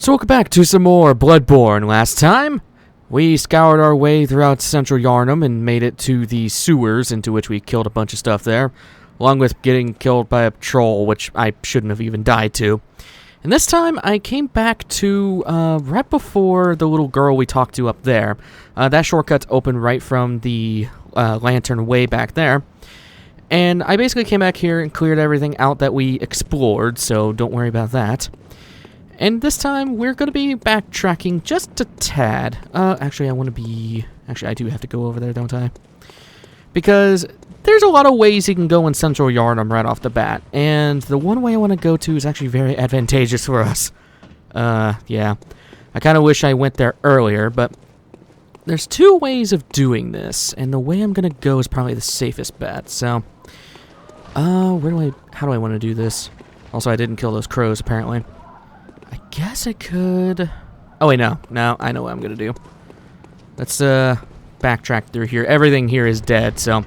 So welcome back to some more Bloodborne. Last time, we scoured our way throughout central Yarnum and made it to the sewers, into which we killed a bunch of stuff there, along with getting killed by a troll, which I shouldn't have even died to. And this time, I came back to right before the little girl we talked to up there. That shortcut's open right from the lantern way back there. And I basically came back here and cleared everything out that we explored, so don't worry about that. And this time, we're going to be backtracking just a tad. Actually, I do have to go over there, don't I? Because there's a lot of ways you can go in Central Yarnum right off the bat. And the one way I want to go to is actually very advantageous for us. Yeah. I kind of wish I went there earlier, but there's two ways of doing this. And the way I'm going to go is probably the safest bet. So, how do I want to do this? Also, I didn't kill those crows, apparently. I guess I could... Oh, wait, no. No, I know what I'm going to do. Let's backtrack through here. Everything here is dead, so...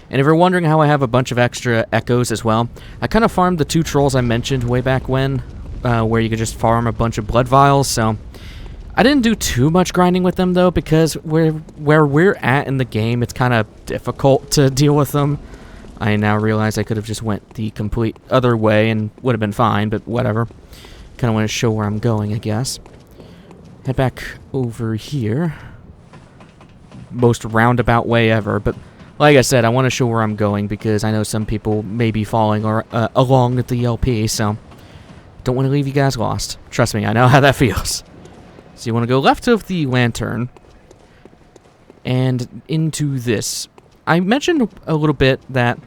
And if you're wondering how I have a bunch of extra echoes as well, I kind of farmed the two trolls I mentioned way back when, where you could just farm a bunch of blood vials, so... I didn't do too much grinding with them, though, because where we're at in the game, it's kind of difficult to deal with them. I now realize I could have just went the complete other way and would have been fine, but whatever. Kind of want to show where I'm going, I guess. Head back over here. Most roundabout way ever, but like I said, I want to show where I'm going because I know some people may be following or along with the LP, so don't want to leave you guys lost. Trust me, I know how that feels. So you want to go left of the lantern and into this. I mentioned a little bit that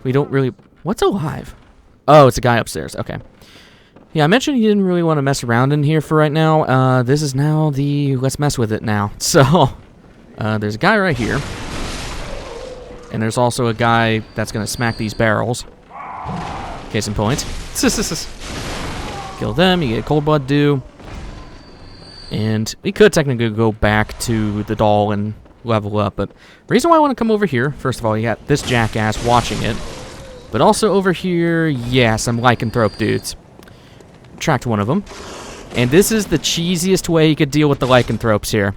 we don't really... What's alive? Oh, it's a guy upstairs. Okay. Yeah, I mentioned you didn't really want to mess around in here for right now. This is now the let's mess with it now. So, there's a guy right here. And there's also a guy that's going to smack these barrels. Case in point. Kill them, you get cold blood due. And we could technically go back to the doll and level up. But the reason why I want to come over here, first of all, you got this jackass watching it. But also over here, yeah, some lycanthrope dudes. Tracked one of them. And this is the cheesiest way you could deal with the lycanthropes here.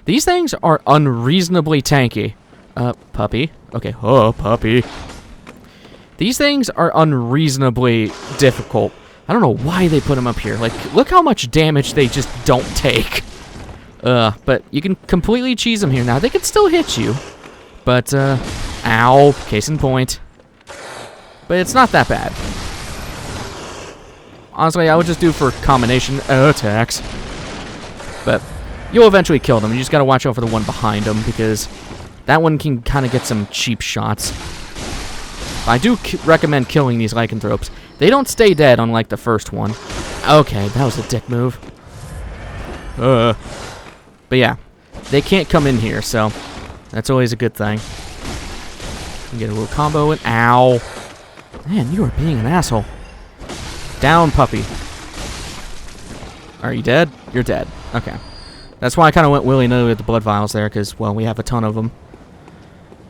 These things are unreasonably tanky. Puppy. Okay, oh, puppy. These things are unreasonably difficult. I don't know why they put them up here. Like, look how much damage they just don't take. But you can completely cheese them here. Now, they can still hit you. But, ow, case in point. But it's not that bad. Honestly, I would just do for combination attacks. But you'll eventually kill them. You just gotta watch out for the one behind them, because that one can kind of get some cheap shots. I do recommend killing these lycanthropes. They don't stay dead, unlike the first one. Okay, that was a dick move. But yeah, they can't come in here, so that's always a good thing. You get a little combo and ow. Man, you are being an asshole. Down, puppy. Are you dead? You're dead. Okay. That's why I kind of went willy-nilly with the blood vials there, because, well, we have a ton of them.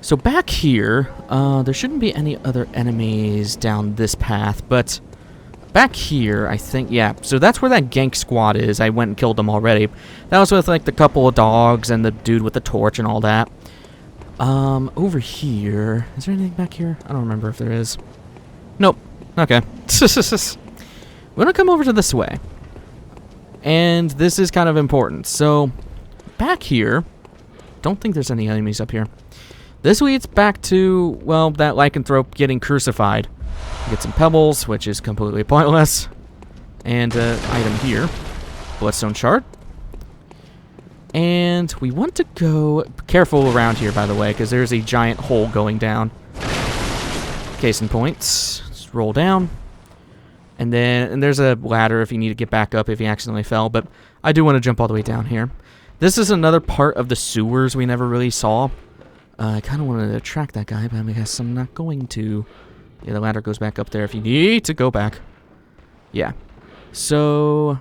So back here, there shouldn't be any other enemies down this path, but back here, I think, yeah. So that's where that gank squad is. I went and killed them already. That was with, like, the couple of dogs and the dude with the torch and all that. Over here, is there anything back here? I don't remember if there is. Nope. Okay. We're going to come over to this way. And this is kind of important. So, back here, don't think there's any enemies up here. This leads back to, well, that lycanthrope getting crucified. Get some pebbles, which is completely pointless. And, item here. Bloodstone shard. And we want to go... Careful around here, by the way, because there's a giant hole going down. Case in point. Just roll down. And there's a ladder if you need to get back up if you accidentally fell, but I do want to jump all the way down here. This is another part of the sewers we never really saw. I kind of wanted to track that guy, but I guess I'm not going to. Yeah, the ladder goes back up there if you need to go back. Yeah. So,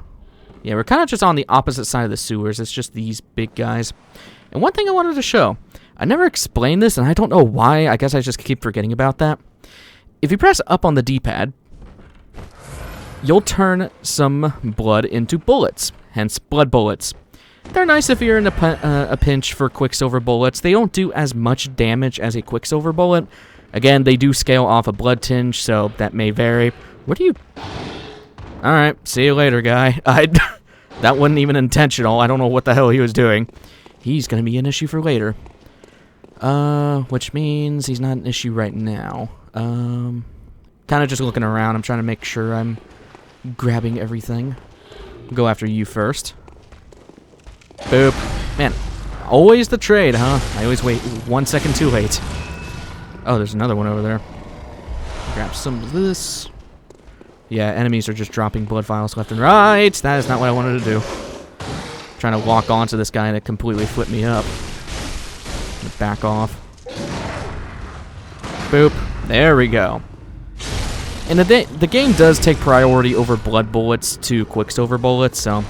yeah, we're kind of just on the opposite side of the sewers. It's just these big guys. And one thing I wanted to show. I never explained this, and I don't know why. I guess I just keep forgetting about that. If you press up on the D-pad, you'll turn some blood into bullets, hence blood bullets. They're nice if you're in a pinch for Quicksilver bullets. They don't do as much damage as a Quicksilver bullet. Again, they do scale off a blood tinge, so that may vary. What do you... Alright, see you later, guy. That wasn't even intentional. I don't know what the hell he was doing. He's gonna be an issue for later. Which means he's not an issue right now. Kind of just looking around. I'm trying to make sure I'm grabbing everything. Go after you first. Boop. Man, always the trade, huh? I always wait 1 second too late. Oh, there's another one over there. Grab some of this. Yeah, enemies are just dropping blood vials left and right. That is not what I wanted to do. Trying to lock onto this guy and it completely flipped me up. Back off. Boop. There we go. And the game does take priority over blood bullets to Quicksilver bullets, so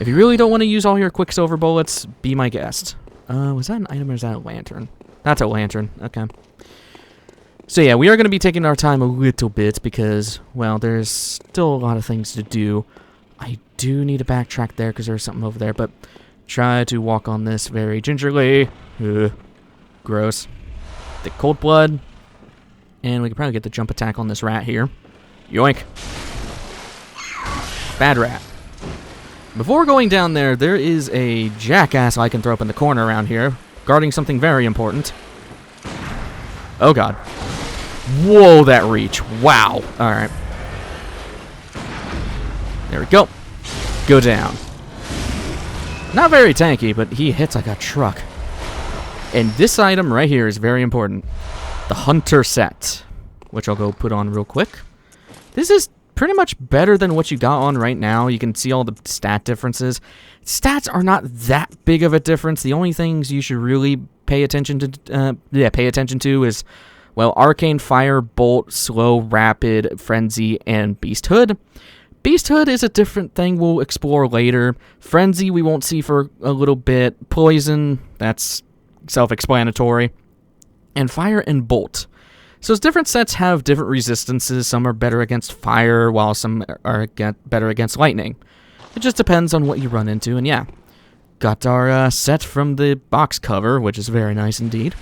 if you really don't want to use all your Quicksilver bullets, be my guest. Was that an item or is that a lantern? That's a lantern. Okay. So yeah, we are going to be taking our time a little bit because, well, there's still a lot of things to do. I do need to backtrack there because there's something over there, but try to walk on this very gingerly. Gross. The cold blood. And we can probably get the jump attack on this rat here. Yoink. Bad rat. Before going down there, there is a jackass I can throw up in the corner around here, guarding something very important. Oh god. Whoa, that reach. Wow. Alright. There we go. Go down. Not very tanky, but he hits like a truck. And this item right here is very important. The Hunter set, which I'll go put on real quick. This is pretty much better than what you got on right now. You can see all the stat differences. Stats are not that big of a difference. The only things you should really pay attention to is, well, Arcane Fire, Bolt, Slow, Rapid, Frenzy, and Beast Hood. Beast Hood is a different thing we'll explore later. Frenzy we won't see for a little bit. Poison, that's self-explanatory. And Fire and Bolt. So different sets have different resistances. Some are better against fire, while some are better against lightning. It just depends on what you run into, and yeah. Got our set from the box cover, which is very nice indeed.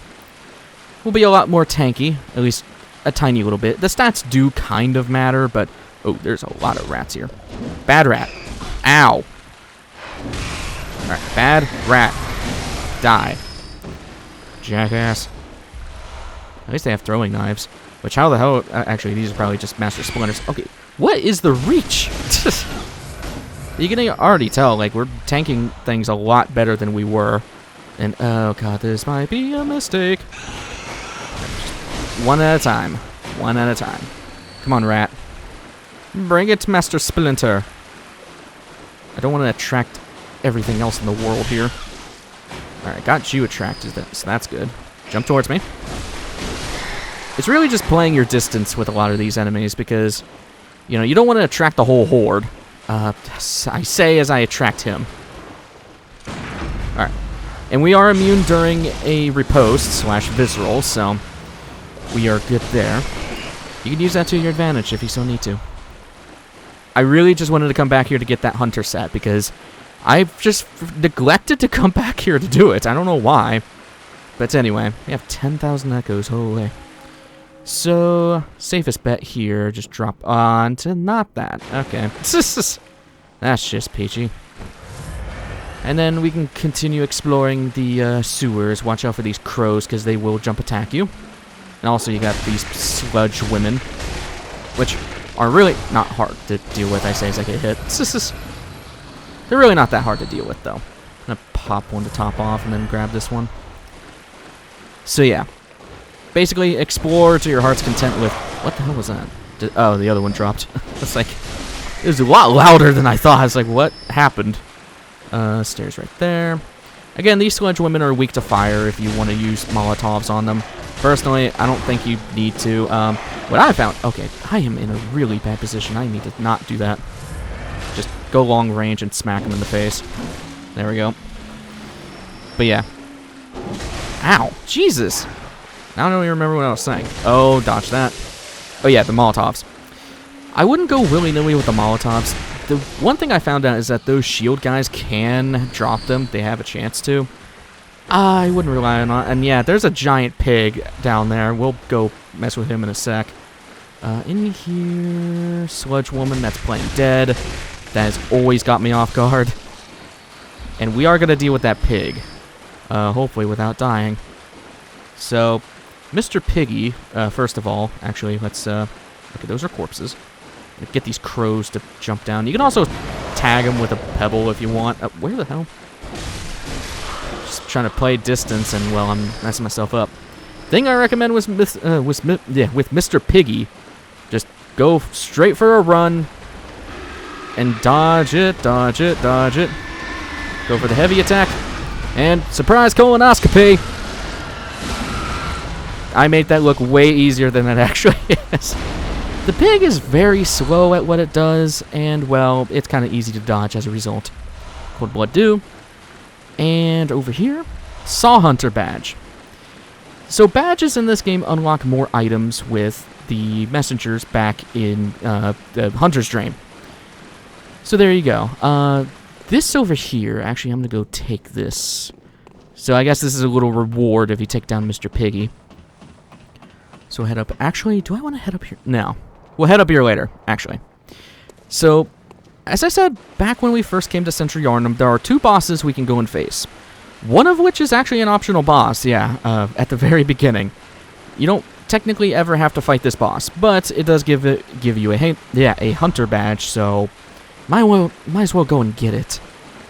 Will be a lot more tanky, at least a tiny little bit. The stats do kind of matter, but... Oh, there's a lot of rats here. Bad rat. Ow. Alright, bad rat. Die. Jackass. At least they have throwing knives. Which, how the hell... actually, these are probably just Master Splinters. Okay, what is the reach? You can already tell, like, we're tanking things a lot better than we were. And, oh god, this might be a mistake. One at a time. One at a time. Come on, rat. Bring it, Master Splinter. I don't want to attract everything else in the world here. Alright, got you attracted, so that's good. Jump towards me. It's really just playing your distance with a lot of these enemies because, you know, you don't want to attract the whole horde. I say as I attract him. Alright. And we are immune during a riposte / visceral, so we are good there. You can use that to your advantage if you so need to. I really just wanted to come back here to get that Hunter set because I've just neglected to come back here to do it. I don't know why. But anyway, we have 10,000 echoes. Holy. So, safest bet here, just drop on to not that. Okay. That's just peachy. And then we can continue exploring the sewers. Watch out for these crows because they will jump attack you. And also you got these sludge women, which are really not hard to deal with, I say as I get hit. They're really not that hard to deal with, though. I'm going to pop one to top off and then grab this one. So, yeah. Basically, explore to your heart's content with... What the hell was that? Oh, the other one dropped. It's like... It was a lot louder than I thought. I was like, what happened? Stairs right there. Again, these sludge women are weak to fire if you want to use Molotovs on them. Personally, I don't think you need to. What I found... Okay, I am in a really bad position. I need to not do that. Just go long range and smack him in the face. There we go. But yeah. Ow. Jesus. I don't even remember what I was saying. Oh, dodge that. Oh yeah, the Molotovs. I wouldn't go willy-nilly with the Molotovs. The one thing I found out is that those shield guys can drop them. They have a chance to. I wouldn't rely on it. And yeah, there's a giant pig down there. We'll go mess with him in a sec. In here, Sludge Woman, that's playing dead. That has always got me off guard. And we are going to deal with that pig. Hopefully without dying. So, Mr. Piggy, first of all, actually, let's, okay, those are corpses. Get these crows to jump down. You can also tag them with a pebble if you want. Where the hell? Just trying to play distance, and, well, I'm messing myself up. Thing I recommend with Mr. Piggy, just go straight for a run and dodge it, dodge it, dodge it. Go for the heavy attack, and surprise colonoscopy! I made that look way easier than it actually is. The pig is very slow at what it does, and, well, it's kind of easy to dodge as a result. Cold Blood do. And over here, Saw Hunter badge. So badges in this game unlock more items with the messengers back in the Hunter's Dream. So there you go. This over here, actually I'm going to go take this. So I guess this is a little reward if you take down Mr. Piggy. So head up. Actually, do I want to head up here? No. We'll head up here later, actually. So, as I said, back when we first came to Central Yharnam, there are 2 bosses we can go and face. One of which is actually an optional boss, yeah, at the very beginning. You don't technically ever have to fight this boss, but it does give you a hunter badge, so might as well go and get it.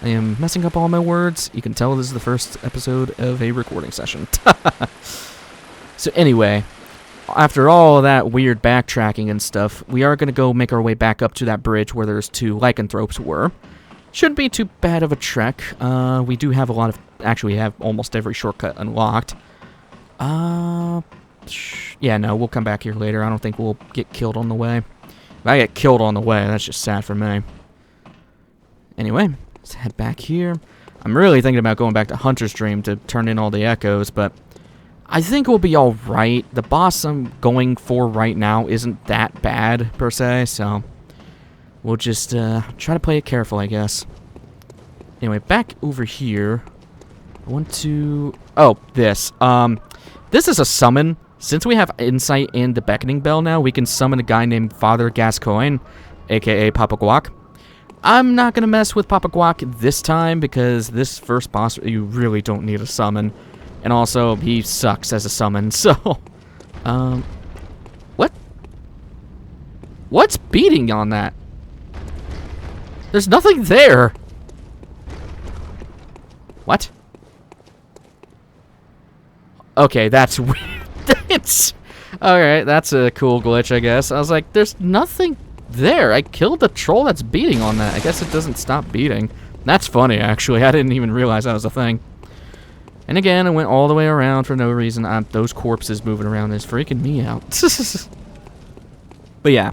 I am messing up all my words. You can tell this is the first episode of a recording session. So anyway, after all of that weird backtracking and stuff, we are going to go make our way back up to that bridge where those 2 lycanthropes were. Shouldn't be too bad of a trek. We do have a lot of... Actually, we have almost every shortcut unlocked. Yeah, no, we'll come back here later. I don't think we'll get killed on the way. If I get killed on the way, that's just sad for me. Anyway, let's head back here. I'm really thinking about going back to Hunter's Dream to turn in all the echoes, but I think we'll be alright. The boss I'm going for right now isn't that bad, per se, so we'll just try to play it careful, I guess. Anyway, back over here, I want to... Oh, this. This is a summon. Since we have Insight and the Beckoning Bell now, we can summon a guy named Father Gascoigne, aka Papa Guac. I'm not going to mess with Papa Guac this time, because this first boss, you really don't need a summon. And also, he sucks as a summon, so... What? What's beating on that? There's nothing there! What? Okay, that's weird. It's... Alright, that's a cool glitch, I guess. I was like, there's nothing there. I killed the troll that's beating on that. I guess it doesn't stop beating. That's funny, actually. I didn't even realize that was a thing. And again, I went all the way around for no reason. Those corpses moving around is freaking me out. But yeah.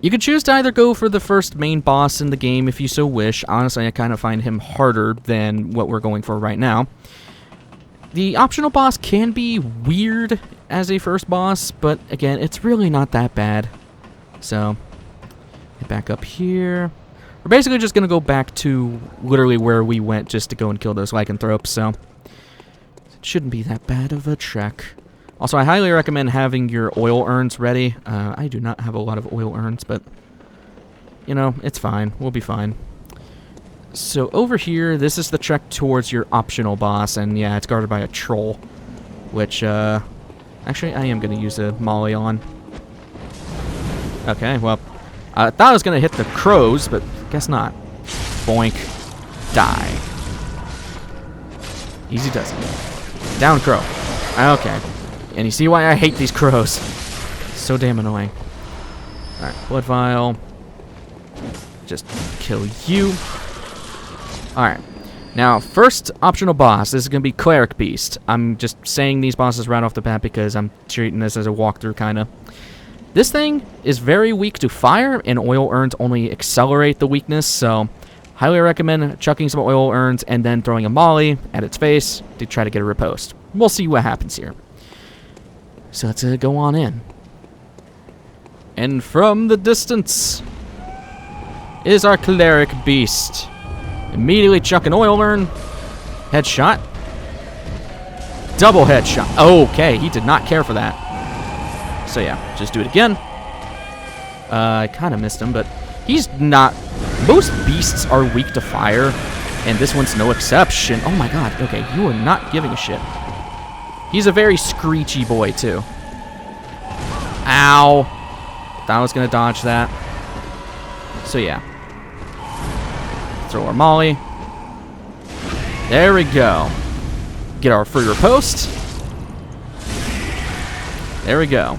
You could choose to either go for the first main boss in the game if you so wish. Honestly, I kind of find him harder than what we're going for right now. The optional boss can be weird as a first boss, but again, it's really not that bad. So, get back up here. We're basically just going to go back to literally where we went just to go and kill those lycanthropes, so it shouldn't be that bad of a trek. Also, I highly recommend having your oil urns ready. I do not have a lot of oil urns, but, you know, it's fine. We'll be fine. So, over here, this is the trek towards your optional boss, and yeah, it's guarded by a troll. Which, actually, I am going to use a molly on. Okay, well, I thought I was going to hit the crows, but guess not. Boink. Die. Easy does it. Down crow. Okay. And you see why I hate these crows. So damn annoying. Alright, blood vial. Just kill you. Alright. Now, first optional boss. This is going to be Cleric Beast. I'm just saying these bosses right off the bat because I'm treating this as a walkthrough, kind of. This thing is very weak to fire, and oil urns only accelerate the weakness, so highly recommend chucking some oil urns and then throwing a molly at its face to try to get a riposte. We'll see what happens here. So let's go on in. And from the distance is our Cleric Beast. Immediately chuck an oil urn. Headshot. Double headshot. Okay, he did not care for that. So yeah, just do it again. I kind of missed him, but he's not... Most beasts are weak to fire, and this one's no exception. Oh my god, okay, you are not giving a shit. He's a very screechy boy, too. Ow. Thought I was going to dodge that. So yeah. Throw our molly. There we go. Get our free riposte. There we go.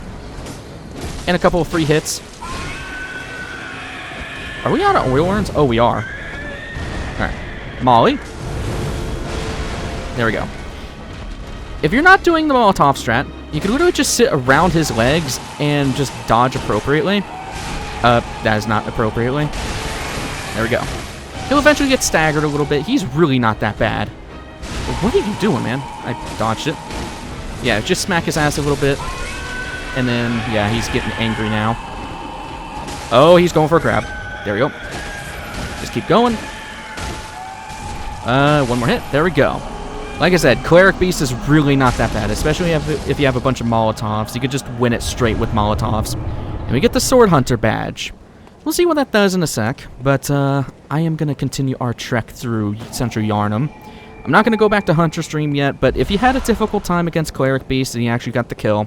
And a couple of free hits. Are we out of oil urns? Oh, we are. Alright. Molly. There we go. If you're not doing the Molotov strat, you can literally just sit around his legs and just dodge appropriately. That is not appropriately. There we go. He'll eventually get staggered a little bit. He's really not that bad. What are you doing, man? I dodged it. Yeah, just smack his ass a little bit. And then, yeah, he's getting angry now. Oh, he's going for a grab. There we go. Just keep going. One more hit. There we go. Like I said, Cleric Beast is really not that bad, especially if you have a bunch of Molotovs. You could just win it straight with Molotovs. And we get the Sword Hunter badge. We'll see what that does in a sec, but I am going to continue our trek through Central Yharnam. I'm not going to go back to Hunter's Dream yet, but if you had a difficult time against Cleric Beast and you actually got the kill,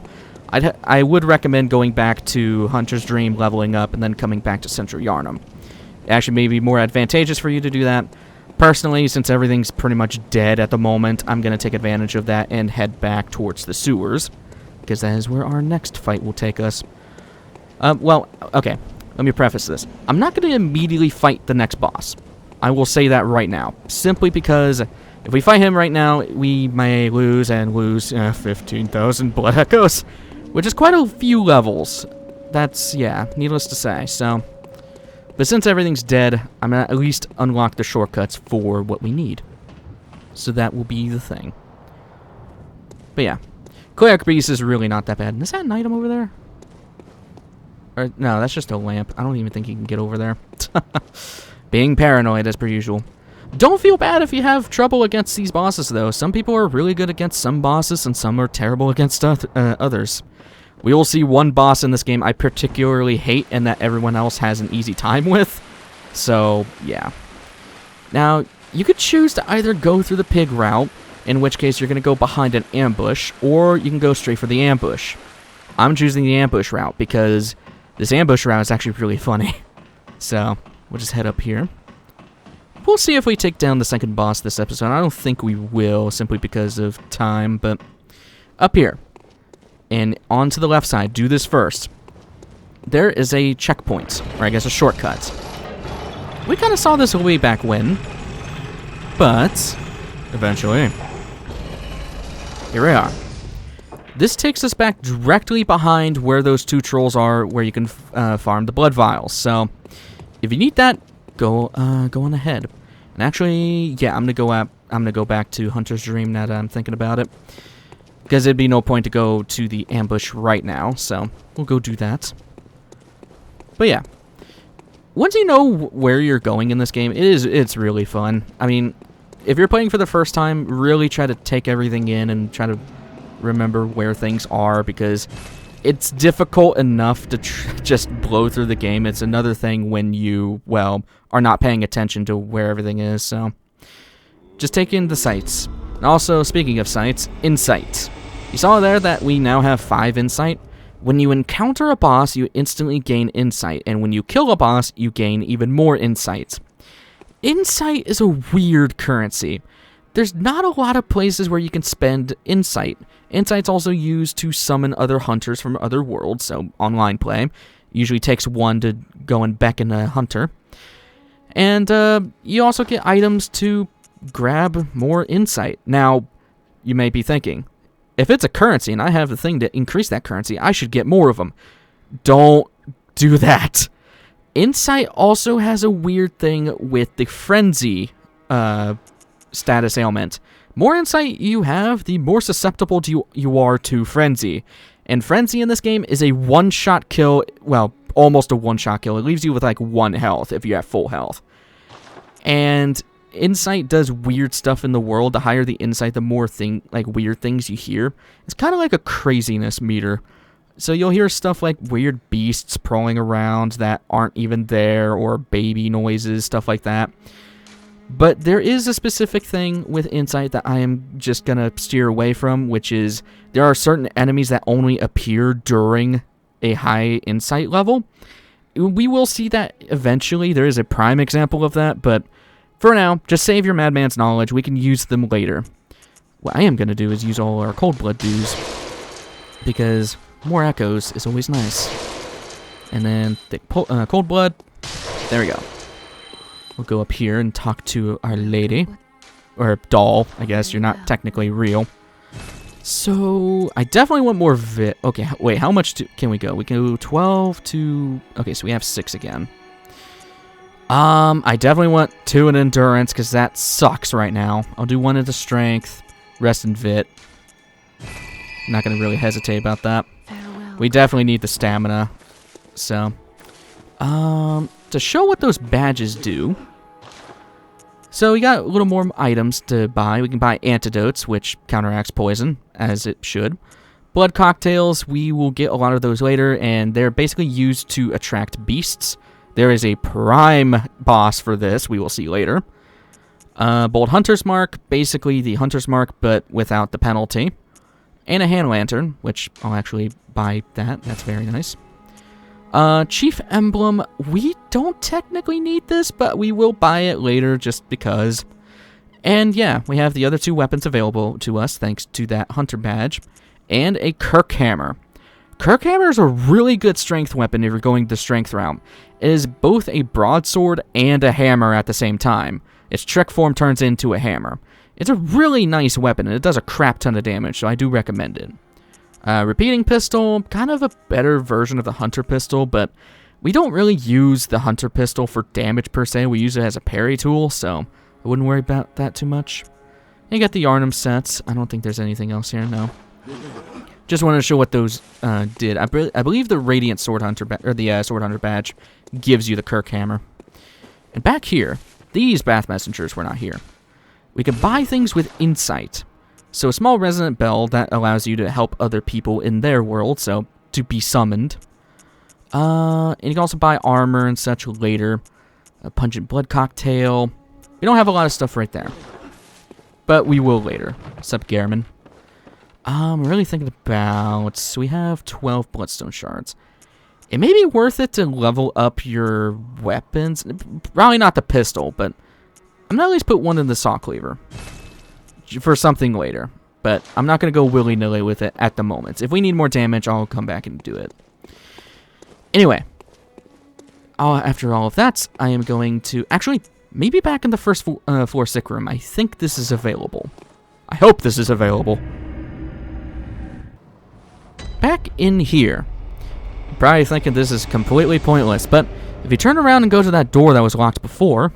I would recommend going back to Hunter's Dream, leveling up, and then coming back to Central Yharnam. It actually may be more advantageous for you to do that. Personally, since everything's pretty much dead at the moment, I'm going to take advantage of that and head back towards the sewers, because that is where our next fight will take us. Well, okay, let me preface this. I'm not going to immediately fight the next boss. I will say that right now, simply because if we fight him right now, we may lose 15,000 blood echoes, which is quite a few levels. That's, yeah, needless to say, so... But since everything's dead, I'm going to at least unlock the shortcuts for what we need. So that will be the thing. But yeah. Cleric Beast is really not that bad. Is that an item over there? Or, no, that's just a lamp. I don't even think you can get over there. Being paranoid as per usual. Don't feel bad if you have trouble against these bosses, though. Some people are really good against some bosses, and some are terrible against others. We will see one boss in this game I particularly hate and that everyone else has an easy time with. So, yeah. Now, you could choose to either go through the pig route, in which case you're going to go behind an ambush, or you can go straight for the ambush. I'm choosing the ambush route because this ambush route is actually really funny. So, we'll just head up here. We'll see if we take down the second boss this episode. I don't think we will, simply because of time, but up here. And on to the left side, do this first. There is a checkpoint, or I guess a shortcut. We kind of saw this way back when, but eventually, here we are. This takes us back directly behind where those two trolls are, where you can farm the blood vials. So, if you need that, go on ahead. And actually, yeah, I'm gonna go back to Hunter's Dream now that I'm thinking about it. Because it'd be no point to go to the ambush right now, so we'll go do that. But yeah, once you know where you're going in this game, it's really fun. I mean, if you're playing for the first time, really try to take everything in and try to remember where things are, because it's difficult enough to just blow through the game. It's another thing when you, well, are not paying attention to where everything is, so just take in the sights. And also, speaking of sights, insight. You saw there that we now have 5 insight. When you encounter a boss, you instantly gain insight, and when you kill a boss, you gain even more insight. Insight is a weird currency. There's not a lot of places where you can spend insight. Insight's also used to summon other hunters from other worlds, so online play. Usually takes one to go and beckon a hunter. And you also get items to grab more insight. Now, you may be thinking, if it's a currency and I have the thing to increase that currency, I should get more of them. Don't do that. Insight also has a weird thing with the frenzy status ailment. More insight you have, the more susceptible you are to frenzy. And frenzy in this game is a one-shot kill, well, almost a one-shot kill. It leaves you with like 1 health if you have full health. And insight does weird stuff in the world. The higher the insight, the more weird things you hear. It's kind of like a craziness meter. So you'll hear stuff like weird beasts crawling around that aren't even there, or baby noises, stuff like that. But there is a specific thing with insight that I am just going to steer away from, which is there are certain enemies that only appear during a high insight level. We will see that eventually. There is a prime example of that, but for now, just save your Madman's knowledge. We can use them later. What I am going to do is use all our Cold Blood dues, because more echoes is always nice. And then Cold Blood. There we go. We'll go up here and talk to our lady. Or doll, I guess. You're not technically real. So, I definitely want more Okay, wait, how much can we go? We can go 12 to... Okay, so we have 6 again. I definitely want 2 in endurance, because that sucks right now. I'll do 1 into strength, rest in vit. Not going to really hesitate about that. Farewell. We definitely need the stamina. So, to show what those badges do. So we got a little more items to buy. We can buy antidotes, which counteracts poison, as it should. Blood cocktails, we will get a lot of those later, and they're basically used to attract beasts. There is a prime boss for this, we will see later. Bold Hunter's Mark, basically the Hunter's Mark, but without the penalty. And a hand lantern, which I'll actually buy that. That's very nice. Chief Emblem, we don't technically need this, but we will buy it later just because. And yeah, we have the other 2 weapons available to us thanks to that Hunter badge. And a Kirk Hammer. Kirk Hammer is a really good strength weapon if you're going the strength route. It is both a broadsword and a hammer at the same time. Its trick form turns into a hammer. It's a really nice weapon, and it does a crap ton of damage, so I do recommend it. Repeating pistol, kind of a better version of the Hunter pistol, but we don't really use the Hunter pistol for damage per se. We use it as a parry tool, so I wouldn't worry about that too much. And you got the Yarnum sets. I don't think there's anything else here, no. Just wanted to show what those did. I believe the Radiant Sword Hunter Sword Hunter badge gives you the Kirk Hammer. And back here, these Bath Messengers were not here. We can buy things with insight. So a small resonant bell that allows you to help other people in their world, so to be summoned. And you can also buy armor and such later. A pungent blood cocktail. We don't have a lot of stuff right there. But we will later. What's up, Garamon? I'm really thinking about... So we have 12 Bloodstone Shards. It may be worth it to level up your weapons. Probably not the pistol, but I'm going to at least put 1 in the Saw Cleaver. For something later. But I'm not going to go willy-nilly with it at the moment. If we need more damage, I'll come back and do it. Anyway. After all of that, I am going to... Actually, maybe back in the first floor sick room. I think this is available. I hope this is available. Back in here. You're probably thinking this is completely pointless, but if you turn around and go to that door that was locked before,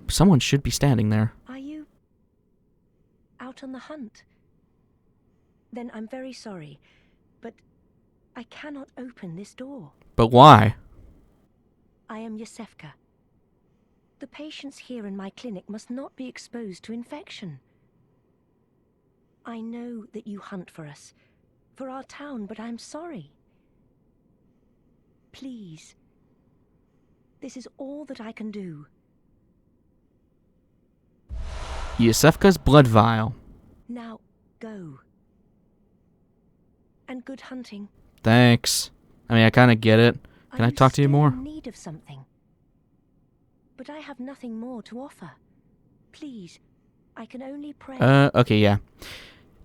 someone should be standing there. Are you out on the hunt? Then I'm very sorry, but I cannot open this door. But why? I am Yosefka. The patients here in my clinic must not be exposed to infection. I know that you hunt for us, for our town, but I'm sorry. Please. This is all that I can do. Yosefka's blood vial. Now, go. And good hunting. Thanks. I mean, I kind of get it. Can I talk to you more? In need of something? But I have nothing more to offer. Please, I can only pray. Okay, yeah.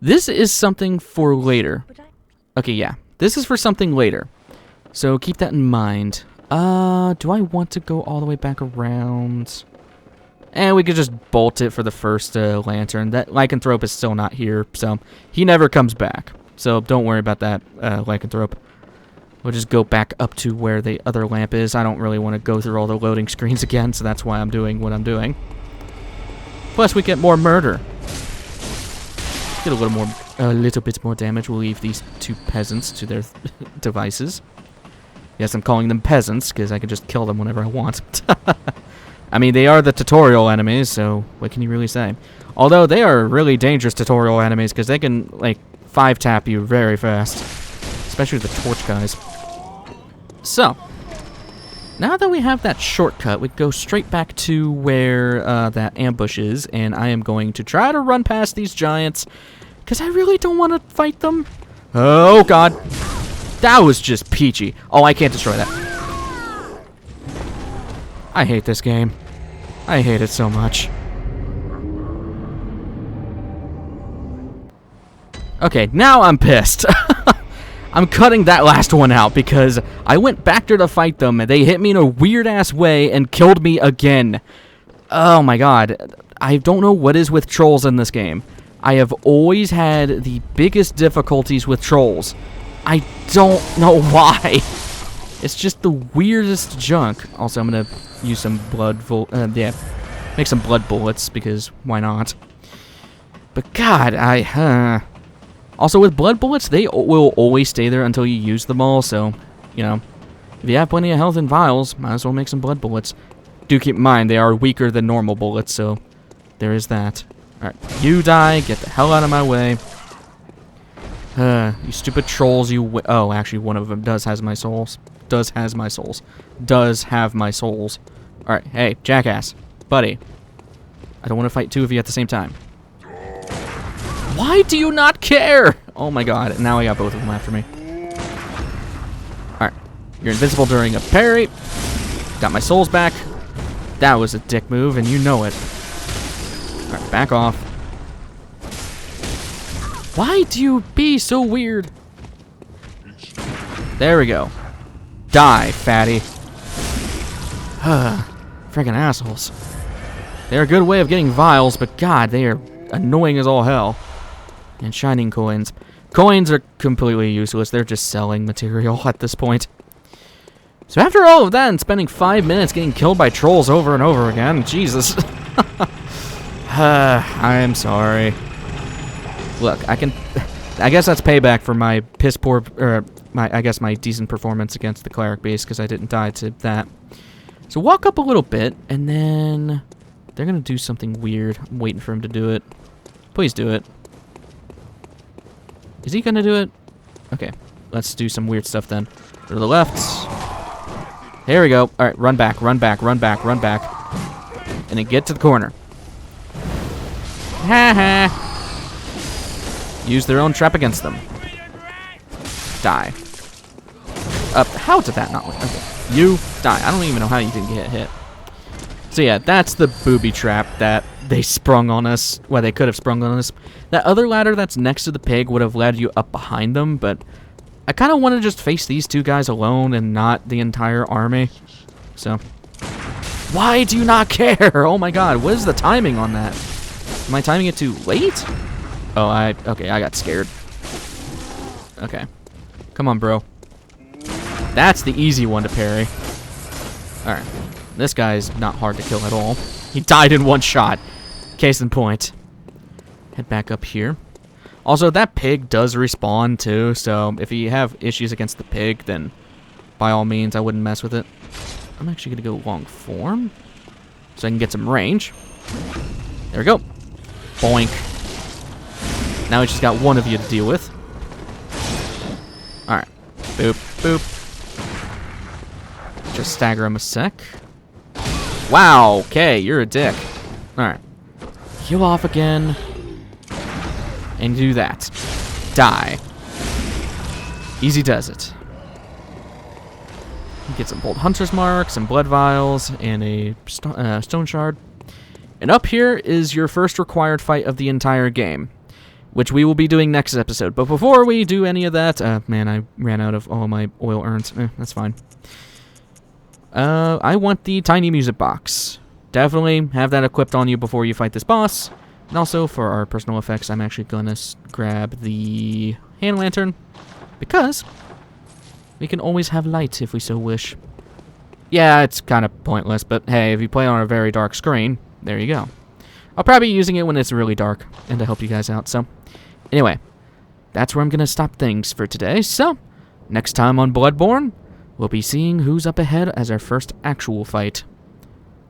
This is something for later. Okay, yeah. This is for something later. So keep that in mind. Do I want to go all the way back around? And we could just bolt it for the first lantern. That lycanthrope is still not here, so he never comes back. So don't worry about that lycanthrope. We'll just go back up to where the other lamp is. I don't really want to go through all the loading screens again, so that's why I'm doing what I'm doing. Plus, we get more murder. Get a little bit more damage. We'll leave these 2 peasants to their devices. Yes, I'm calling them peasants, because I can just kill them whenever I want. I mean, they are the tutorial enemies, so what can you really say? Although, they are really dangerous tutorial enemies, because they can, like, 5-tap you very fast. Especially the torch guys. So, now that we have that shortcut, we go straight back to where that ambush is, and I am going to try to run past these giants, because I really don't want to fight them. Oh, God. That was just peachy. Oh, I can't destroy that. I hate this game. I hate it so much. Okay, now I'm pissed. I'm cutting that last one out because I went back there to fight them and they hit me in a weird-ass way and killed me again. Oh my god. I don't know what is with trolls in this game. I have always had the biggest difficulties with trolls. I don't know why. It's just the weirdest junk. Also, I'm gonna use some make some blood bullets because why not? But god, also with blood bullets, they will always stay there until you use them all. So, you know, if you have plenty of health and vials, might as well make some blood bullets. Do keep in mind they are weaker than normal bullets, so there is that. Alright, you die. Get the hell out of my way. You stupid trolls, oh, actually, one of them does have my souls. Does have my souls. Alright, hey, jackass. Buddy. I don't want to fight two of you at the same time. Why do you not care? Oh my god, now I got both of them after me. Alright, you're invincible during a parry. Got my souls back. That was a dick move, and you know it. Alright, back off. Why do you be so weird? There we go. Die, fatty. Freaking assholes. They're a good way of getting vials, but god, they are annoying as all hell. And shining coins. Coins are completely useless. They're just selling material at this point. So after all of that and spending 5 minutes getting killed by trolls over and over again, Jesus. I'm sorry. Look, I guess that's payback for my piss poor, my decent performance against the Cleric Beast, because I didn't die to that. So walk up a little bit, and then they're gonna do something weird. I'm waiting for him to do it. Please do it. Is he gonna do it? Okay, let's do some weird stuff then. Go to the left. There we go. Alright, run back, run back, run back, run back. And then get to the corner. Ha ha. Use their own trap against them. Die. How did that not work? Okay. You die. I don't even know how you didn't get hit. So yeah, that's the booby trap that they sprung on us. Well, they could have sprung on us. That other ladder that's next to the pig would have led you up behind them, but I kind of want to just face these two guys alone and not the entire army. So, why do you not care? Oh my god, what is the timing on that? Am I timing it too late? Oh, okay, I got scared. Okay. Come on, bro. That's the easy one to parry. Alright. This guy's not hard to kill at all. He died in one shot. Case in point. Head back up here. Also, that pig does respawn too, so if you have issues against the pig, then by all means, I wouldn't mess with it. I'm actually going to go long form so I can get some range. There we go. Boink. Now we just got one of you to deal with. Alright. Boop, boop. Just stagger him a sec. Wow, okay, you're a dick. Alright. Heal off again. And do that. Die. Easy does it. Get some bold hunter's mark, some blood vials, and a stone shard. And up here is your first required fight of the entire game, which we will be doing next episode. But before we do any of that, man, I ran out of all my oil urns. That's fine. I want the tiny music box. Definitely have that equipped on you before you fight this boss. And also, for our personal effects, I'm actually going to grab the hand lantern, because we can always have light if we so wish. Yeah, it's kind of pointless, but hey, if you play on a very dark screen, there you go. I'll probably be using it when it's really dark, and to help you guys out, so. Anyway, that's where I'm going to stop things for today, so, next time on Bloodborne, we'll be seeing who's up ahead as our first actual fight.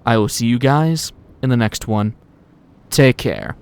I will see you guys in the next one. Take care.